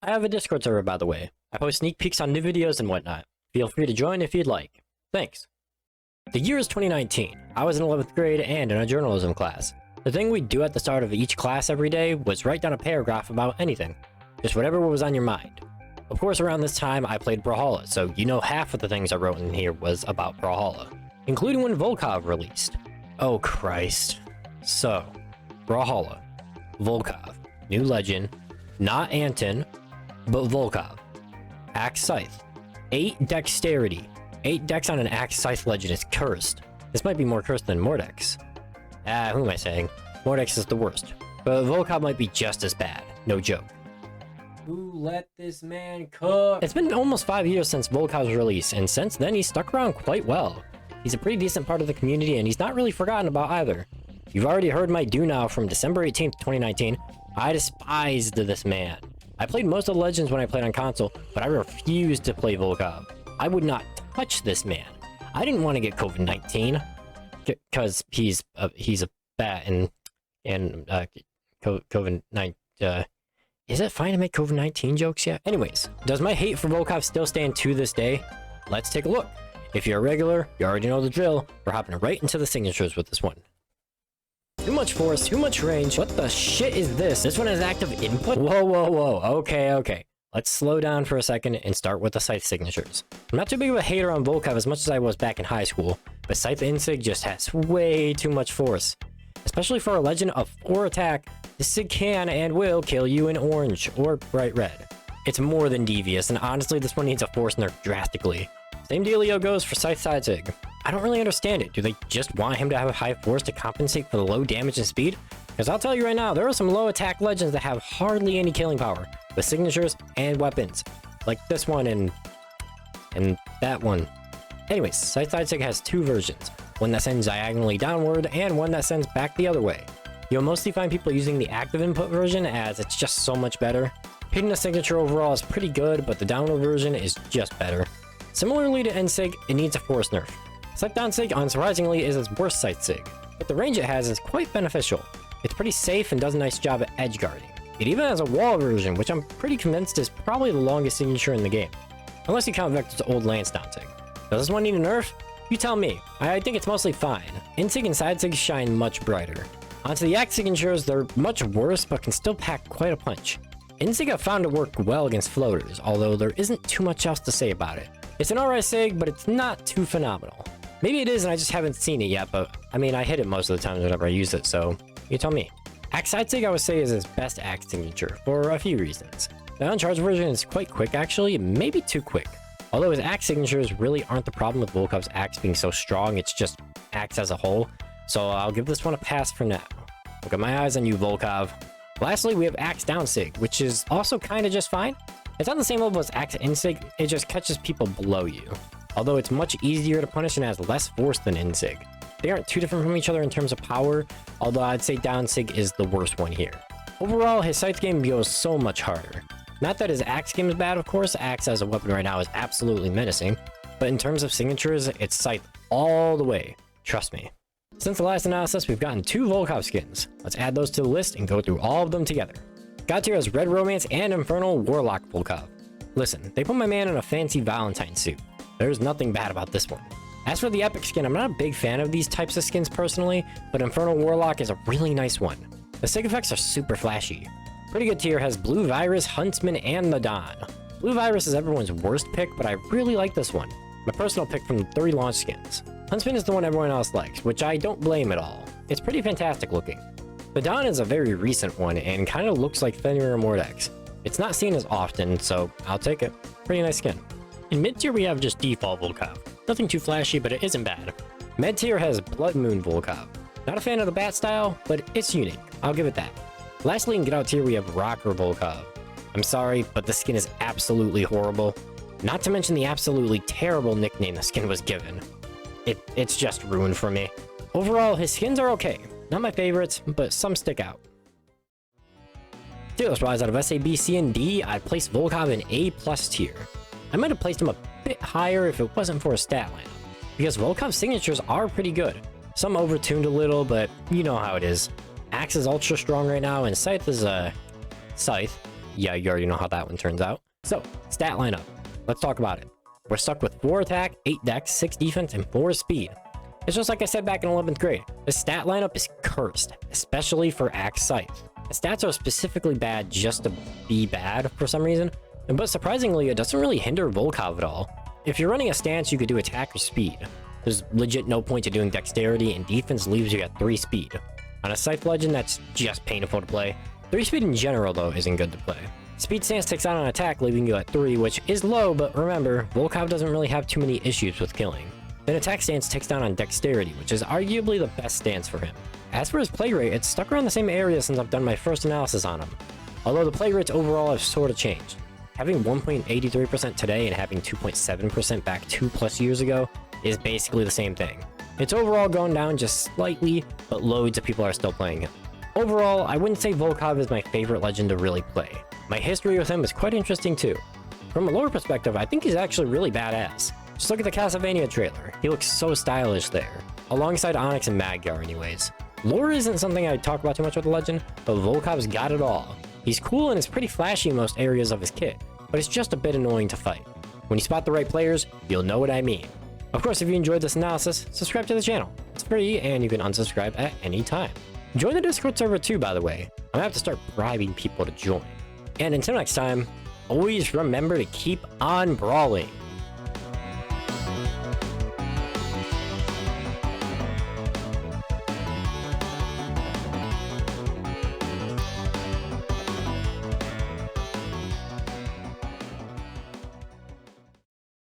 I have a Discord server, by the way. I post sneak peeks on new videos and whatnot. Feel free to join if you'd like. Thanks. The year is 2019. I was in 11th grade and in a journalism class. The thing we'd do at the start of each class every day was write down a paragraph about anything. Just whatever was on your mind. Of course, around this time, I played Brawlhalla, so you know half of the things I wrote in here was about Brawlhalla, including when Volkov released. Oh Christ. So, Brawlhalla, Volkov, new legend, not Anton, but Volkov. Axe Scythe, 8 Dexterity. 8 Dex on an Axe Scythe legend is cursed. This might be more cursed than Mordex. Who am I saying? Mordex is the worst, but Volkov might be just as bad, no joke. Who let this man cook? It's been almost 5 years since Volkov's release, and since then he's stuck around quite well. He's a pretty decent part of the community, and he's not really forgotten about either. You've already heard my do now from December 18th, 2019. I despised this man. I played most of the legends when I played on console, but I refused to play Volkov. I would not touch this man. I didn't want to get COVID-19 because he's a bat and COVID-19. Is it fine to make COVID-19 jokes yet? Anyways, does my hate for Volkov still stand to this day? Let's take a look. If you're a regular, you already know the drill. We're hopping right into the signatures with this one. Too much force, too much range. What the shit is this? This one has active input? Whoa. Okay. Let's slow down for a second and start with the Scythe signatures. I'm not too big of a hater on Volkov as much as I was back in high school, but Scythe Insig just has way too much force. Especially for a legend of 4 attack, the Sig can and will kill you in orange or bright red. It's more than devious, and honestly this one needs a force nerf drastically. Same dealio goes for Scythe Side Sig. I don't really understand it. Do they just want him to have a high force to compensate for the low damage and speed? Because I'll tell you right now, there are some low attack legends that have hardly any killing power, with signatures and weapons. Like this one and that one. Anyways, Scythe Side Sig has 2 versions. One that sends diagonally downward, and one that sends back the other way. You'll mostly find people using the active input version as it's just so much better. Hitting a signature overall is pretty good, but the downward version is just better. Similarly to N-Sig, it needs a force nerf. Scythe Down Sig, unsurprisingly, is its worst Scythe Sig, but the range it has is quite beneficial. It's pretty safe and does a nice job at edge guarding. It even has a wall version, which I'm pretty convinced is probably the longest signature in the game. Unless you count Vector's old Lance Down Sig. Does this one need a nerf? You tell me. I think it's mostly fine. N-Sig and Side Sig shine much brighter. Onto the Axe signatures, they're much worse, but can still pack quite a punch. N-Sig I've found to work well against floaters, although there isn't too much else to say about it. It's an alright sig, but it's not too phenomenal. Maybe it is and I just haven't seen it yet, but I mean, I hit it most of the times whenever I use it, so you tell me. Axe Side Sig I would say is its best Axe signature, for a few reasons. The uncharged version is quite quick actually, maybe too quick. Although his Axe signatures really aren't the problem with Volkov's Axe being so strong, it's just Axe as a whole, so I'll give this one a pass for now. Look at my eyes on you, Volkov. Lastly, we have Axe Down Sig, which is also kinda just fine. It's on the same level as Axe Insig, it just catches people below you. Although it's much easier to punish and has less force than Insig. They aren't too different from each other in terms of power, although I'd say Down Sig is the worst one here. Overall, his Scythe game goes so much harder. Not that his Axe game is bad, of course, Axe as a weapon right now is absolutely menacing, but in terms of signatures, it's Scythe all the way, trust me. Since the last analysis, we've gotten 2 Volkov skins. Let's add those to the list and go through all of them together. God tier has Red Romance and Infernal Warlock Volkov. Listen, they put my man in a fancy Valentine suit. There's nothing bad about this one. As for the Epic skin, I'm not a big fan of these types of skins personally, but Infernal Warlock is a really nice one. The sig effects are super flashy. Pretty good tier has Blue Virus, Huntsman, and the Dawn. Blue Virus is everyone's worst pick, but I really like this one. My personal pick from the 3 launch skins. Huntsman is the one everyone else likes, which I don't blame at all. It's pretty fantastic looking. The Dawn is a very recent one and kind of looks like Fenrir Mordex. It's not seen as often, so I'll take it. Pretty nice skin. In mid tier we have just default Volkov. Nothing too flashy, but it isn't bad. Med tier has Blood Moon Volkov. Not a fan of the bat style, but it's unique. I'll give it that. Lastly, in Get Out tier we have Rocker Volkov. I'm sorry, but the skin is absolutely horrible. Not to mention the absolutely terrible nickname the skin was given. It's just ruined for me. Overall, his skins are okay. Not my favorites, but some stick out. Tier list wise, out of S, A, B, C, and D, I'd place Volkov in A+ tier. I might have placed him a bit higher if it wasn't for a stat line, because Volkov's signatures are pretty good. Some overtuned a little, but you know how it is. Axe is ultra strong right now, and Scythe is Scythe. Yeah, you already know how that one turns out. So, stat lineup. Let's talk about it. We're stuck with 4 attack, 8 dex, 6 defense, and 4 speed. It's just like I said back in 11th grade. The stat lineup is cursed, especially for Axe Scythe. The stats are specifically bad just to be bad for some reason, but surprisingly, it doesn't really hinder Volkov at all. If you're running a stance, you could do attack or speed. There's legit no point to doing dexterity, and defense leaves you at 3 speed. On a Scythe Legend, that's just painful to play. 3 speed in general, though, isn't good to play. Speed stance takes out on attack, leaving you at 3, which is low, but remember, Volkov doesn't really have too many issues with killing. Then attack stance takes down on dexterity, which is arguably the best stance for him. As for his play rate, it's stuck around the same area since I've done my first analysis on him, although the play rates overall have sort of changed. Having 1.83% today and having 2.7% back 2+ years ago is basically the same thing. It's overall going down just slightly, but loads of people are still playing him. Overall, I wouldn't say Volkov is my favorite legend to really play. My history with him is quite interesting too. From a lore perspective, I think he's actually really badass. Just look at the Castlevania trailer, he looks so stylish there. Alongside Onyx and Magyar anyways. Lore isn't something I talk about too much with the legend, but Volkov's got it all. He's cool and is pretty flashy in most areas of his kit, but it's just a bit annoying to fight. When you spot the right players, you'll know what I mean. Of course, if you enjoyed this analysis, subscribe to the channel. It's free and you can unsubscribe at any time. Join the Discord server too, by the way. I'm gonna have to start bribing people to join. And until next time, always remember to keep on brawling.